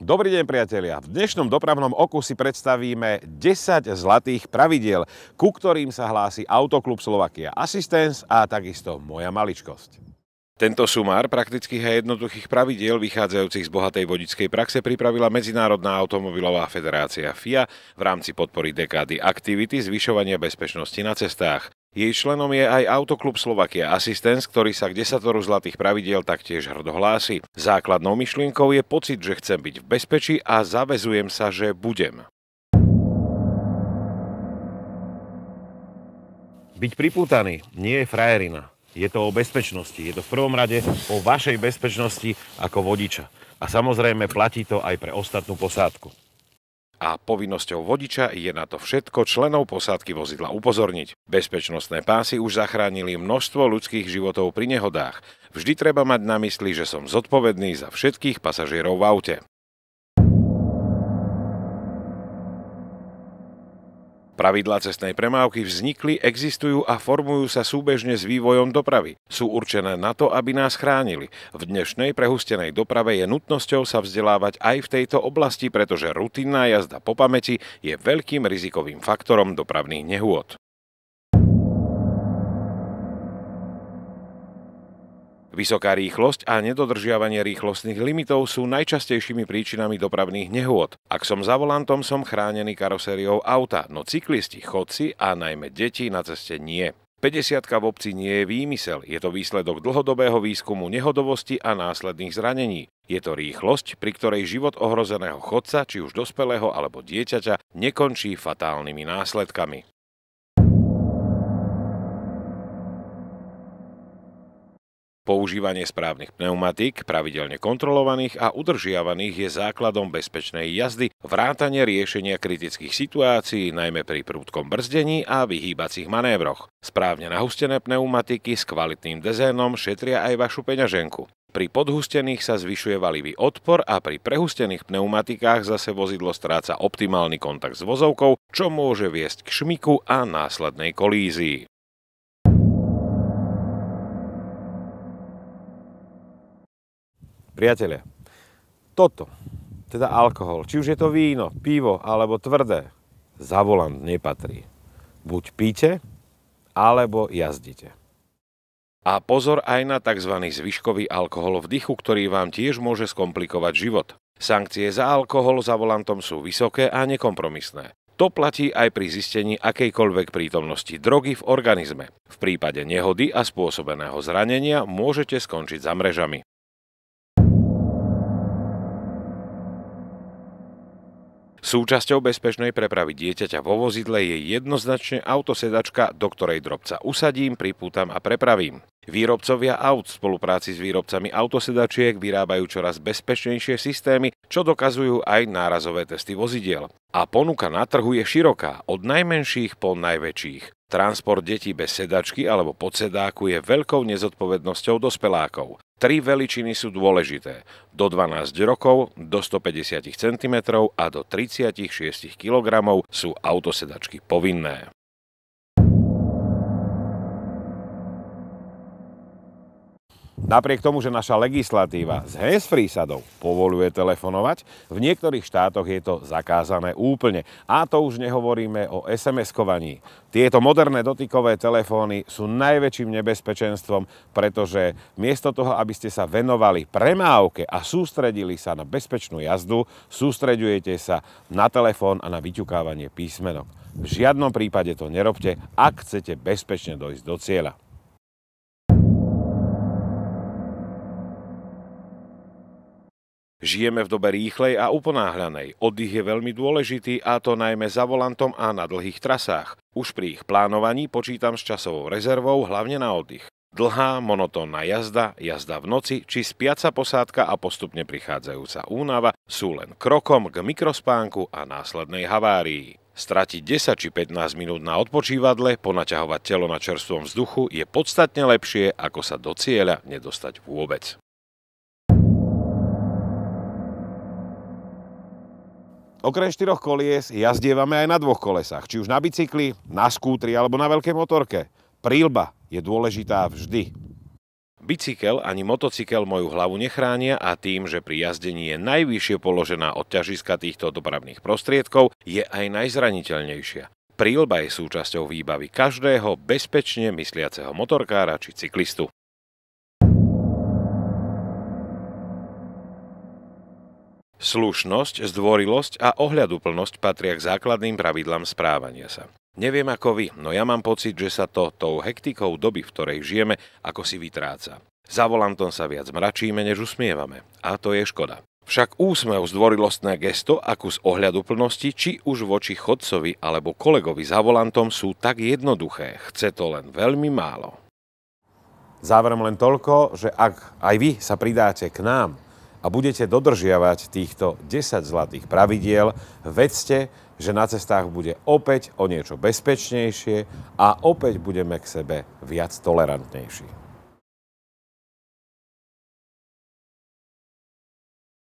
Dobrý deň, priatelia. V dnešnom dopravnom oku si predstavíme 10 zlatých pravidiel, ku ktorým sa hlási Autoklub Slovakia Assistance a takisto moja maličkosť. Tento sumár praktických a jednoduchých pravidiel vychádzajúcich z bohatej vodičskej praxe pripravila Medzinárodná automobilová federácia FIA v rámci podpory dekády aktivity zvyšovania bezpečnosti na cestách. Jej členom je aj Autoklub Slovakia Assistance, ktorý sa k 10 zlatých pravidiel taktiež hrdo hlási. Základnou myšlienkou je pocit, že chcem byť v bezpečí a zaväzujem sa, že budem. Byť pripútaný nie je frajerina. Je to o bezpečnosti. Je to v prvom rade o vašej bezpečnosti ako vodiča. A samozrejme platí to aj pre ostatnú posádku. A povinnosťou vodiča je na to všetko členov posádky vozidla upozorniť. Bezpečnostné pásy už zachránili množstvo ľudských životov pri nehodách. Vždy treba mať na mysli, že som zodpovedný za všetkých pasažierov v aute. Pravidlá cestnej premávky vznikli, existujú a formujú sa súbežne s vývojom dopravy. Sú určené na to, aby nás chránili. V dnešnej prehustenej doprave je nutnosťou sa vzdelávať aj v tejto oblasti, pretože rutinná jazda po pamäti je veľkým rizikovým faktorom dopravných nehôd. Vysoká rýchlosť a nedodržiavanie rýchlostných limitov sú najčastejšími príčinami dopravných nehôd. Ak som za volantom, som chránený karosériou auta, no cyklisti, chodci a najmä deti na ceste nie. 50-ka v obci nie je výmysel, je to výsledok dlhodobého výskumu nehodovosti a následných zranení. Je to rýchlosť, pri ktorej život ohrozeného chodca, či už dospelého alebo dieťaťa, nekončí fatálnymi následkami. Používanie správnych pneumatík, pravidelne kontrolovaných a udržiavaných je základom bezpečnej jazdy, vrátane riešenia kritických situácií, najmä pri prudkom brzdení a vyhýbacích manévroch. Správne nahustené pneumatiky s kvalitným dezénom šetria aj vašu peňaženku. Pri podhustených sa zvyšuje valivý odpor a pri prehustených pneumatikách zase vozidlo stráca optimálny kontakt s vozovkou, čo môže viesť k šmiku a následnej kolízii. Priatelia, toto, teda alkohol, či už je to víno, pivo alebo tvrdé, za volant nepatrí. Buď píte, alebo jazdite. A pozor aj na tzv. Zvyškový alkohol v dychu, ktorý vám tiež môže skomplikovať život. Sankcie za alkohol za volantom sú vysoké a nekompromisné. To platí aj pri zistení akejkoľvek prítomnosti drogy v organizme. V prípade nehody a spôsobeného zranenia môžete skončiť za mrežami. Súčasťou bezpečnej prepravy dieťaťa vo vozidle je jednoznačne autosedačka, do ktorej drobca usadím, pripútam a prepravím. Výrobcovia aut v spolupráci s výrobcami autosedačiek vyrábajú čoraz bezpečnejšie systémy, čo dokazujú aj nárazové testy vozidiel. A ponuka na trhu je široká, od najmenších po najväčších. Transport detí bez sedačky alebo podsedáku je veľkou nezodpovednosťou dospelákov. 3 veličiny sú dôležité. Do 12 rokov, do 150 cm a do 36 kg sú autosedačky povinné. Napriek tomu, že naša legislatíva s handsfree sadou povoľuje telefonovať, v niektorých štátoch je to zakázané úplne. A to už nehovoríme o SMS-kovaní. Tieto moderné dotykové telefóny sú najväčším nebezpečenstvom, pretože miesto toho, aby ste sa venovali premávke a sústredili sa na bezpečnú jazdu, sústreďujete sa na telefón a na vyťukávanie písmenok. V žiadnom prípade to nerobte, ak chcete bezpečne dojsť do cieľa. Žijeme v dobe rýchlej a uponáhľanej. Oddych je veľmi dôležitý, a to najmä za volantom a na dlhých trasách. Už pri ich plánovaní počítam s časovou rezervou, hlavne na oddych. Dlhá, monotónna jazda, jazda v noci či spiaca posádka a postupne prichádzajúca únava sú len krokom k mikrospánku a následnej havárii. Stratiť 10 či 15 minút na odpočívadle, ponaťahovať telo na čerstvom vzduchu je podstatne lepšie, ako sa do cieľa nedostať vôbec. Okrem 4 kolies jazdievame aj na 2 kolesách, či už na bicykli, na skútri alebo na veľkej motorke. Príľba je dôležitá vždy. Bicykel ani motocykel moju hlavu nechránia a tým, že pri jazdení je najvyššie položená od ťažiska týchto dopravných prostriedkov, je aj najzraniteľnejšia. Príľba je súčasťou výbavy každého bezpečne mysliaceho motorkára či cyklistu. Slušnosť, zdvorilosť a ohľaduplnosť patria k základným pravidlám správania sa. Neviem ako vy, no ja mám pocit, že sa to tou hektikou doby, v ktorej žijeme, ako si vytráca. Za volantom sa viac mračíme, než usmievame. A to je škoda. Však úsmev, zdvorilostné gesto a kus ohľaduplnosti, či už voči chodcovi alebo kolegovi za volantom sú tak jednoduché. Chce to len veľmi málo. Záverom len toľko, že ak aj vy sa pridáte k nám a budete dodržiavať týchto 10 zlatých pravidiel, vedzte, že na cestách bude opäť o niečo bezpečnejšie a opäť budeme k sebe viac tolerantnejší.